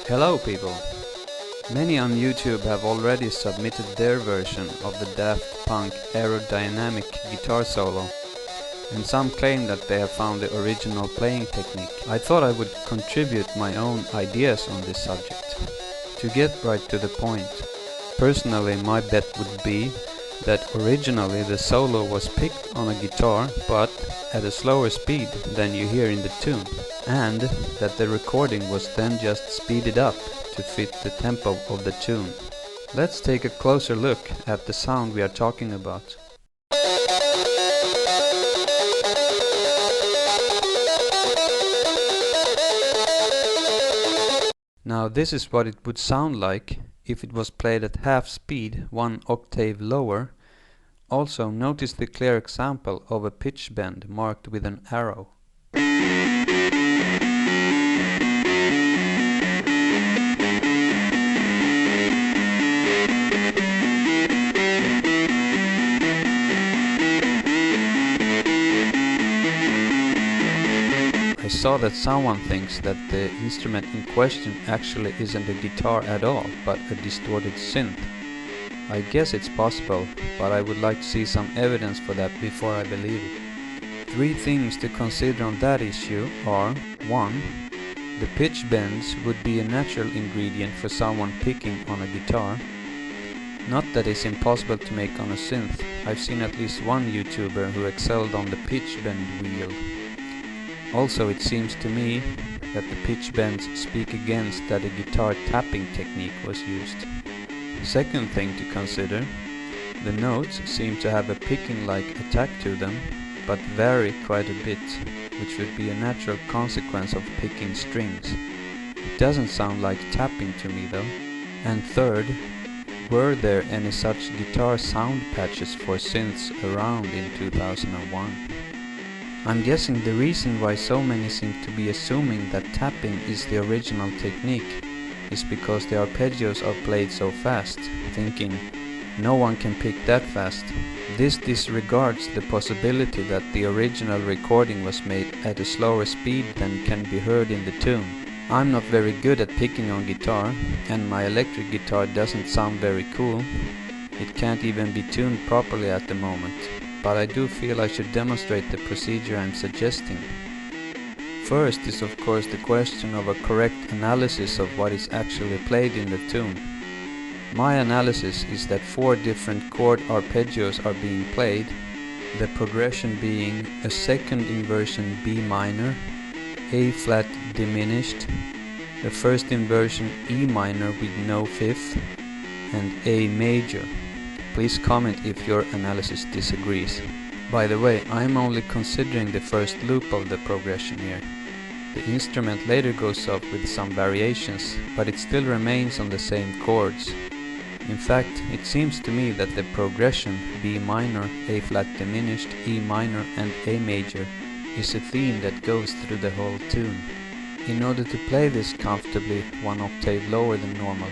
Hello people! Many on YouTube have already submitted their version of the Daft Punk Aerodynamic guitar solo, and some claim that they have found the original playing technique. I thought I would contribute my own ideas on this subject. To get right to the point, personally my bet would be that originally the solo was picked on a guitar but at a slower speed than you hear in the tune, and that the recording was then just speeded up to fit the tempo of the tune. Let's take a closer look at the sound we are talking about. Now this is what it would sound like if it was played at half speed, one octave lower. Also notice the clear example of a pitch bend marked with an arrow. I saw that someone thinks that the instrument in question actually isn't a guitar at all, but a distorted synth. I guess it's possible, but I would like to see some evidence for that before I believe it. Three things to consider on that issue are: 1. The pitch bends would be a natural ingredient for someone picking on a guitar. Not that it's impossible to make on a synth. I've seen at least one YouTuber who excelled on the pitch bend wheel. Also, it seems to me that the pitch bends speak against that a guitar tapping technique was used. Second thing to consider, the notes seem to have a picking-like attack to them, but vary quite a bit, which would be a natural consequence of picking strings. It doesn't sound like tapping to me though. And third, were there any such guitar sound patches for synths around in 2001? I'm guessing the reason why so many seem to be assuming that tapping is the original technique is because the arpeggios are played so fast, thinking, no one can pick that fast. This disregards the possibility that the original recording was made at a slower speed than can be heard in the tune. I'm not very good at picking on guitar, and my electric guitar doesn't sound very cool. It can't even be tuned properly at the moment, but I do feel I should demonstrate the procedure I'm suggesting. First is of course the question of a correct analysis of what is actually played in the tune. My analysis is that 4 different chord arpeggios are being played, the progression being a second inversion B minor, A flat diminished, the first inversion E minor with no fifth, and A major. Please comment if your analysis disagrees. By the way, I'm only considering the first loop of the progression here. The instrument later goes up with some variations, but it still remains on the same chords. In fact, it seems to me that the progression B minor, A flat diminished, E minor and A major is a theme that goes through the whole tune. In order to play this comfortably one octave lower than normal,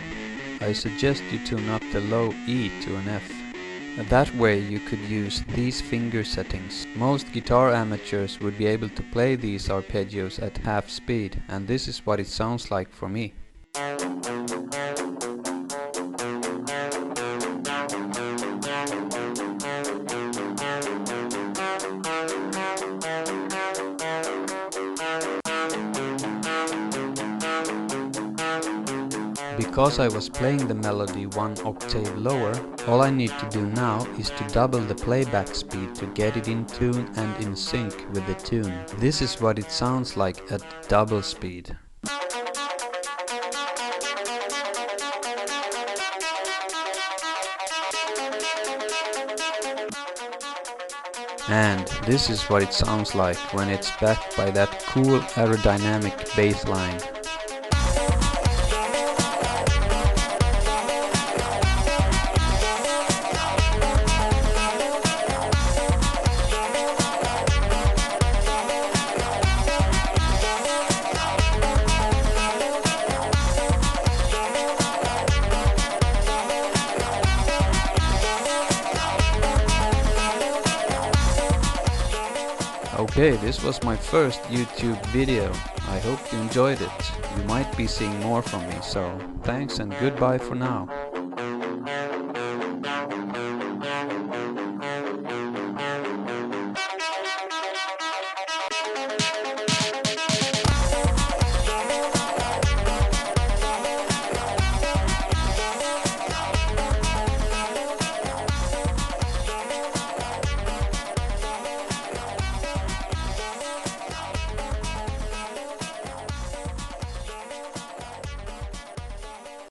I suggest you tune up the low E to an F. That way you could use these finger settings. Most guitar amateurs would be able to play these arpeggios at half speed, and this is what it sounds like for me. Because I was playing the melody one octave lower, all I need to do now is to double the playback speed to get it in tune and in sync with the tune. This is what it sounds like at double speed. And this is what it sounds like when it's backed by that cool aerodynamic bass line. Okay, this was my first YouTube video. I hope you enjoyed it. You might be seeing more from me, so thanks and goodbye for now.